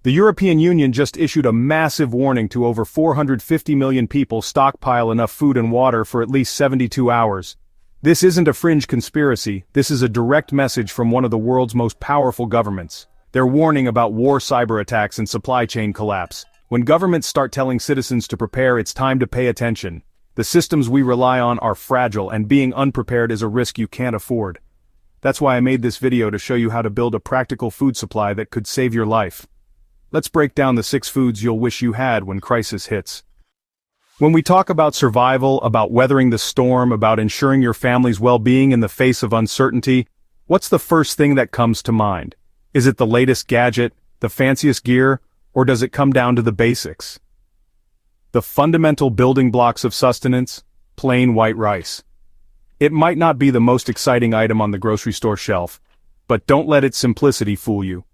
The European Union just issued a massive warning to over 450 million people stockpile enough food and water for at least 72 hours. This isn't a fringe conspiracy, this is a direct message from one of the world's most powerful governments. They're warning about war, cyber attacks, and supply chain collapse. When governments start telling citizens to prepare, it's time to pay attention. The systems we rely on are fragile, and being unprepared is a risk you can't afford. That's why I made this video, to show you how to build a practical food supply that could save your life. Let's break down the 6 foods you'll wish you had when crisis hits. When we talk about survival, about weathering the storm, about ensuring your family's well-being in the face of uncertainty, what's the first thing that comes to mind? Is it the latest gadget, the fanciest gear, or does it come down to the basics? The fundamental building blocks of sustenance: plain white rice. It might not be the most exciting item on the grocery store shelf, but don't let its simplicity fool you.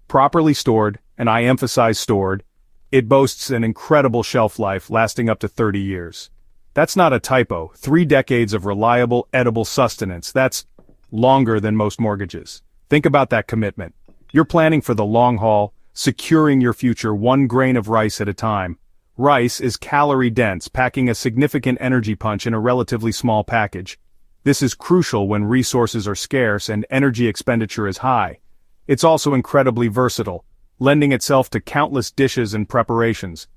Properly stored, and I emphasize stored, it boasts an incredible shelf life lasting up to 30 years. That's not a typo. 3 decades of reliable, edible sustenance. That's longer than most mortgages. Think about that commitment. You're planning for the long haul, securing your future 1 grain of rice at a time. Rice is calorie-dense, packing a significant energy punch in a relatively small package. This is crucial when resources are scarce and energy expenditure is high. It's also incredibly versatile, lending itself to countless dishes and preparations.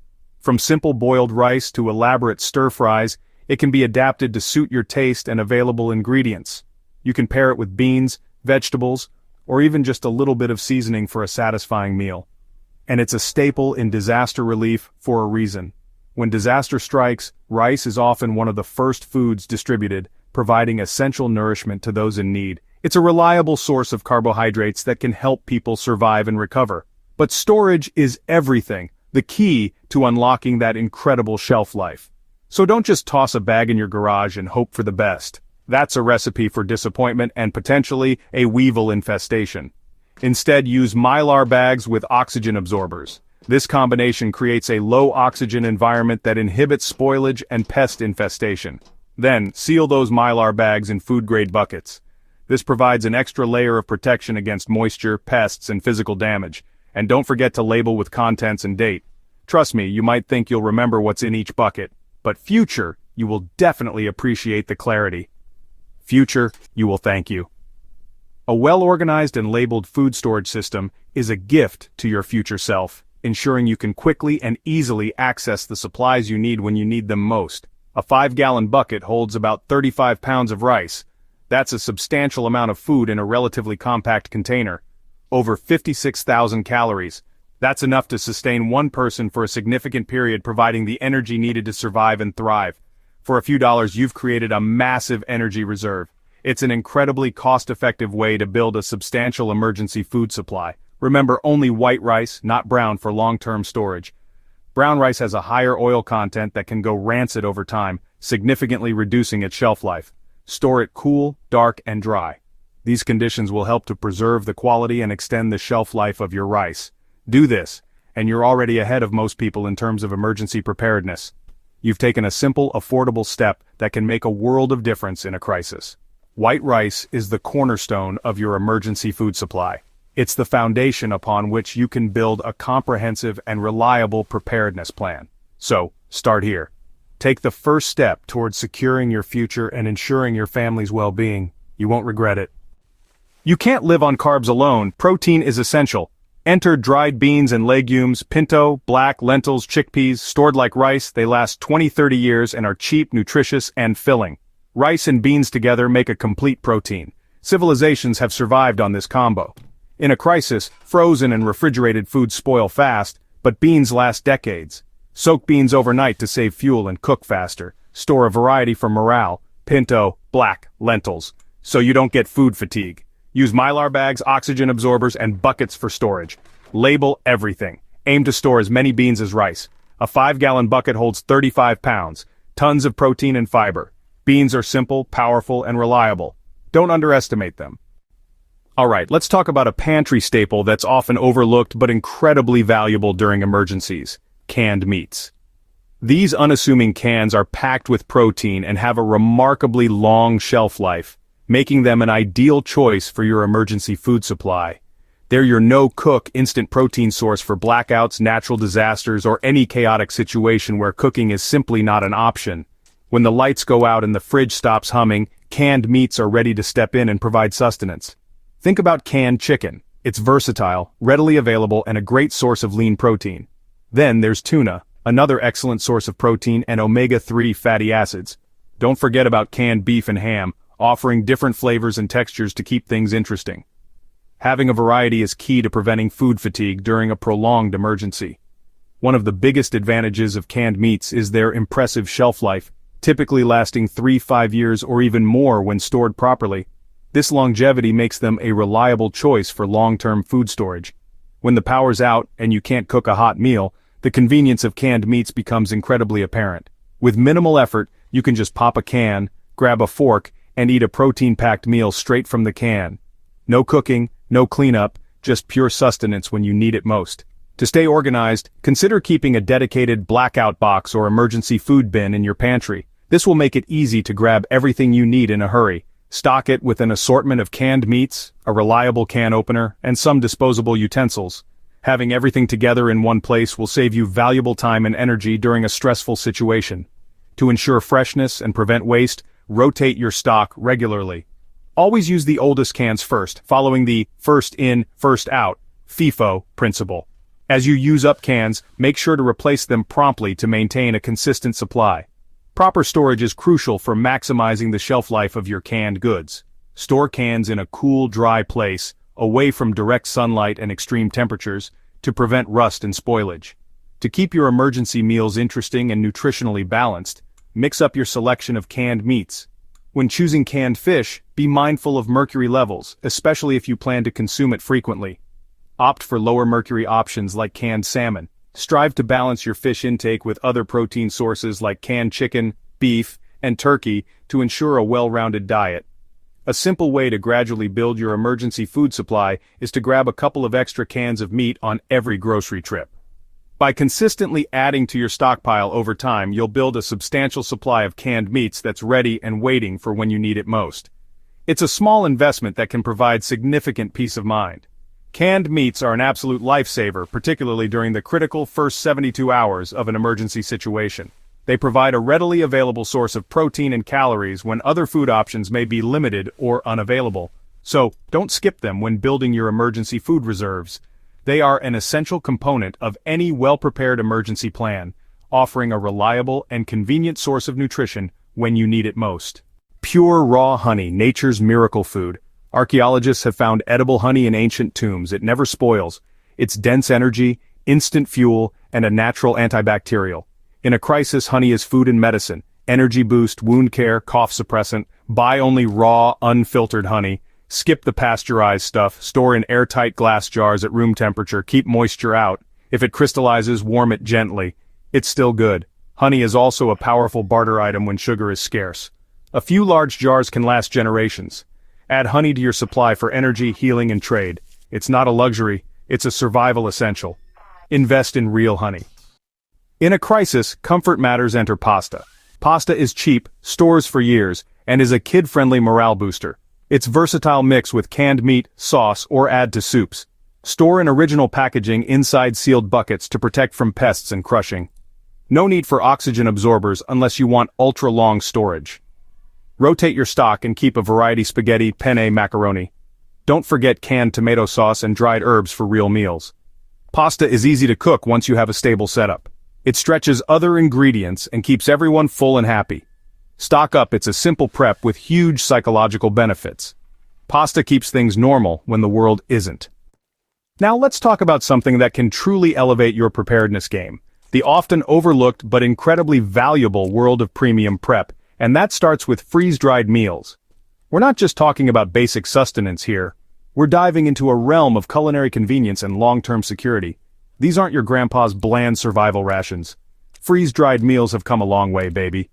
From simple boiled rice to elaborate stir-fries, it can be adapted to suit your taste and available ingredients. You can pair it with beans, vegetables, or even just a little bit of seasoning for a satisfying meal. And it's a staple in disaster relief for a reason. When disaster strikes, rice is often one of the first foods distributed, providing essential nourishment to those in need. It's a reliable source of carbohydrates that can help people survive and recover. But storage is everything, the key to unlocking that incredible shelf life. So don't just toss a bag in your garage and hope for the best. That's a recipe for disappointment and potentially a weevil infestation. Instead, use Mylar bags with oxygen absorbers. This combination creates a low-oxygen environment that inhibits spoilage and pest infestation. Then, seal those Mylar bags in food-grade buckets. This provides an extra layer of protection against moisture, pests, and physical damage. And don't forget to label with contents and date. Trust me, you might think you'll remember what's in each bucket, but future, you will definitely appreciate the clarity. Future, you will thank you. A well-organized and labeled food storage system is a gift to your future self, ensuring you can quickly and easily access the supplies you need when you need them most. A 5-gallon bucket holds about 35 pounds of rice. That's a substantial amount of food in a relatively compact container. Over 56,000 calories. That's enough to sustain one person for a significant period, providing the energy needed to survive and thrive. For a few dollars, you've created a massive energy reserve. It's an incredibly cost-effective way to build a substantial emergency food supply. Remember, only white rice, not brown, for long-term storage. Brown rice has a higher oil content that can go rancid over time, significantly reducing its shelf life. Store it cool, dark, and dry. These conditions will help to preserve the quality and extend the shelf life of your rice. Do this, and you're already ahead of most people in terms of emergency preparedness. You've taken a simple, affordable step that can make a world of difference in a crisis. White rice is the cornerstone of your emergency food supply. It's the foundation upon which you can build a comprehensive and reliable preparedness plan. So, start here. Take the first step towards securing your future and ensuring your family's well-being. You won't regret it. You can't live on carbs alone. Protein is essential. Enter dried beans and legumes, pinto, black, lentils, chickpeas, stored like rice. They last 20-30 years and are cheap, nutritious, and filling. Rice and beans together make a complete protein. Civilizations have survived on this combo. In a crisis, frozen and refrigerated foods spoil fast, but beans last decades. Soak beans overnight to save fuel and cook faster. Store a variety for morale, pinto, black, lentils, so you don't get food fatigue. Use Mylar bags, oxygen absorbers, and buckets for storage. Label everything. Aim to store as many beans as rice. A 5-gallon bucket holds 35 pounds. Tons of protein and fiber. Beans are simple, powerful, and reliable. Don't underestimate them. Alright, let's talk about a pantry staple that's often overlooked but incredibly valuable during emergencies: canned meats. These unassuming cans are packed with protein and have a remarkably long shelf life, making them an ideal choice for your emergency food supply. They're your no-cook instant protein source for blackouts, natural disasters, or any chaotic situation where cooking is simply not an option. When the lights go out and the fridge stops humming, canned meats are ready to step in and provide sustenance. Think about canned chicken. It's versatile, readily available, and a great source of lean protein. Then there's tuna, another excellent source of protein and omega-3 fatty acids. Don't forget about canned beef and ham, offering different flavors and textures to keep things interesting. Having a variety is key to preventing food fatigue during a prolonged emergency. One of the biggest advantages of canned meats is their impressive shelf life, typically lasting 3-5 years or even more when stored properly. This longevity makes them a reliable choice for long-term food storage. When the power's out and you can't cook a hot meal, the convenience of canned meats becomes incredibly apparent. With minimal effort, you can just pop a can, grab a fork, and eat a protein-packed meal straight from the can. No cooking, no cleanup, just pure sustenance when you need it most. To stay organized, consider keeping a dedicated blackout box or emergency food bin in your pantry. This will make it easy to grab everything you need in a hurry. Stock it with an assortment of canned meats, a reliable can opener, and some disposable utensils. Having everything together in one place will save you valuable time and energy during a stressful situation. To ensure freshness and prevent waste, rotate your stock regularly. Always use the oldest cans first, following the first in, first out, FIFO principle. As you use up cans, make sure to replace them promptly to maintain a consistent supply. Proper storage is crucial for maximizing the shelf life of your canned goods. Store cans in a cool, dry place, away from direct sunlight and extreme temperatures, to prevent rust and spoilage. To keep your emergency meals interesting and nutritionally balanced, mix up your selection of canned meats. When choosing canned fish, be mindful of mercury levels, especially if you plan to consume it frequently. Opt for lower mercury options like canned salmon. Strive to balance your fish intake with other protein sources like canned chicken, beef, and turkey to ensure a well-rounded diet. A simple way to gradually build your emergency food supply is to grab a couple of extra cans of meat on every grocery trip. By consistently adding to your stockpile over time, you'll build a substantial supply of canned meats that's ready and waiting for when you need it most. It's a small investment that can provide significant peace of mind. Canned meats are an absolute lifesaver, particularly during the critical first 72 hours of an emergency situation. They provide a readily available source of protein and calories when other food options may be limited or unavailable. So, don't skip them when building your emergency food reserves. They are an essential component of any well-prepared emergency plan, offering a reliable and convenient source of nutrition when you need it most. Pure raw honey, nature's miracle food. Archaeologists have found edible honey in ancient tombs. It never spoils. It's dense energy, instant fuel, and a natural antibacterial. In a crisis, honey is food and medicine. Energy boost, wound care, cough suppressant. Buy only raw, unfiltered honey. Skip the pasteurized stuff, store in airtight glass jars at room temperature, keep moisture out. If it crystallizes, warm it gently. It's still good. Honey is also a powerful barter item when sugar is scarce. A few large jars can last generations. Add honey to your supply for energy, healing, and trade. It's not a luxury, it's a survival essential. Invest in real honey. In a crisis, comfort matters. Enter pasta. Pasta is cheap, stores for years, and is a kid-friendly morale booster. It's versatile. Mix with canned meat, sauce, or add to soups. Store in original packaging inside sealed buckets to protect from pests and crushing. No need for oxygen absorbers unless you want ultra-long storage. Rotate your stock and keep a variety: spaghetti, penne, macaroni. Don't forget canned tomato sauce and dried herbs for real meals. Pasta is easy to cook once you have a stable setup. It stretches other ingredients and keeps everyone full and happy. Stock up. It's a simple prep with huge psychological benefits. Pasta keeps things normal when the world isn't. Now let's talk about something that can truly elevate your preparedness game. The often overlooked but incredibly valuable world of premium prep, and that starts with freeze-dried meals. We're not just talking about basic sustenance here. We're diving into a realm of culinary convenience and long-term security. These aren't your grandpa's bland survival rations. Freeze-dried meals have come a long way, baby.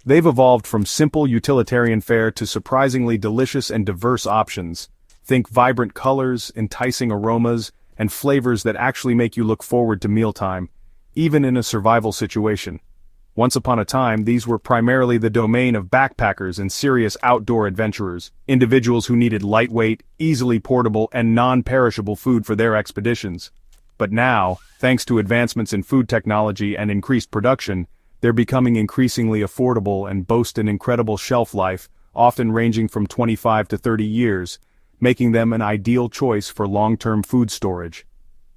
They've evolved from simple utilitarian fare to surprisingly delicious and diverse options. Think vibrant colors, enticing aromas, and flavors that actually make you look forward to mealtime, even in a survival situation. Once upon a time, these were primarily the domain of backpackers and serious outdoor adventurers, individuals who needed lightweight, easily portable, and non-perishable food for their expeditions. But now, thanks to advancements in food technology and increased production, they're becoming increasingly affordable and boast an incredible shelf life, often ranging from 25 to 30 years, making them an ideal choice for long-term food storage.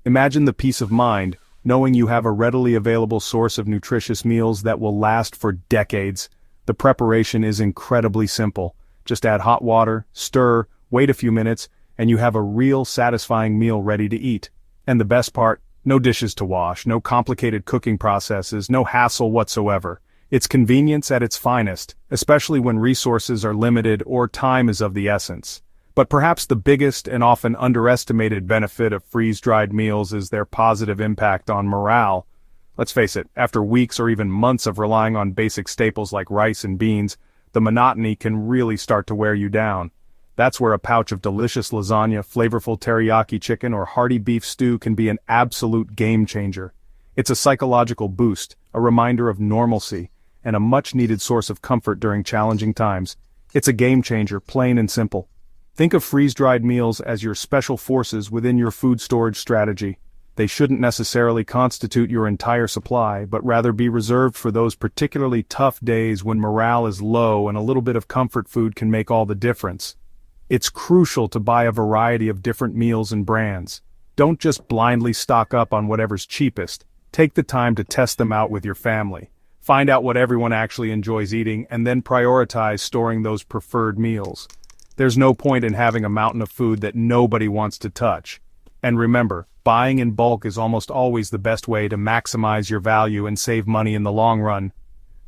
Imagine the peace of mind, knowing you have a readily available source of nutritious meals that will last for decades. The preparation is incredibly simple. Just add hot water, stir, wait a few minutes, and you have a real satisfying meal ready to eat. And the best part, no dishes to wash, no complicated cooking processes, no hassle whatsoever. It's convenience at its finest, especially when resources are limited or time is of the essence. But perhaps the biggest and often underestimated benefit of freeze-dried meals is their positive impact on morale. Let's face it, after weeks or even months of relying on basic staples like rice and beans, the monotony can really start to wear you down. That's where a pouch of delicious lasagna, flavorful teriyaki chicken, or hearty beef stew can be an absolute game changer. It's a psychological boost, a reminder of normalcy, and a much-needed source of comfort during challenging times. It's a game changer, plain and simple. Think of freeze-dried meals as your special forces within your food storage strategy. They shouldn't necessarily constitute your entire supply, but rather be reserved for those particularly tough days when morale is low and a little bit of comfort food can make all the difference. It's crucial to buy a variety of different meals and brands. Don't just blindly stock up on whatever's cheapest. Take the time to test them out with your family. Find out what everyone actually enjoys eating, and then prioritize storing those preferred meals. There's no point in having a mountain of food that nobody wants to touch. And remember, buying in bulk is almost always the best way to maximize your value and save money in the long run.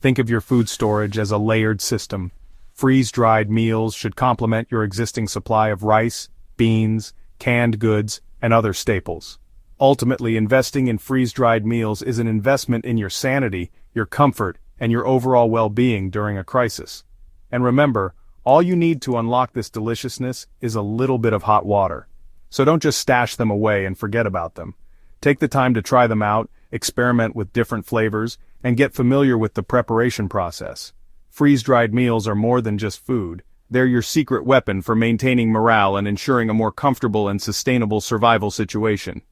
Think of your food storage as a layered system. Freeze-dried meals should complement your existing supply of rice, beans, canned goods, and other staples. Ultimately, investing in freeze-dried meals is an investment in your sanity, your comfort, and your overall well-being during a crisis. And remember, all you need to unlock this deliciousness is a little bit of hot water. So don't just stash them away and forget about them. Take the time to try them out, experiment with different flavors, and get familiar with the preparation process. Freeze-dried meals are more than just food. They're your secret weapon for maintaining morale and ensuring a more comfortable and sustainable survival situation.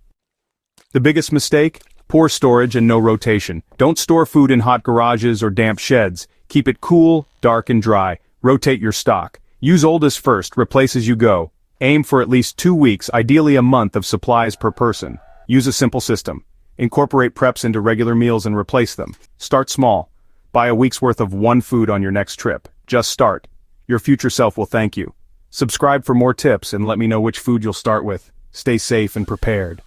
The biggest mistake? Poor storage and no rotation. Don't store food in hot garages or damp sheds. Keep it cool, dark, and dry. Rotate your stock. Use oldest first, replace as you go. Aim for at least 2 weeks, ideally a month of supplies per person. Use a simple system. Incorporate preps into regular meals and replace them. Start small. Buy a week's worth of one food on your next trip. Just start. Your future self will thank you. Subscribe for more tips and let me know which food you'll start with. Stay safe and prepared.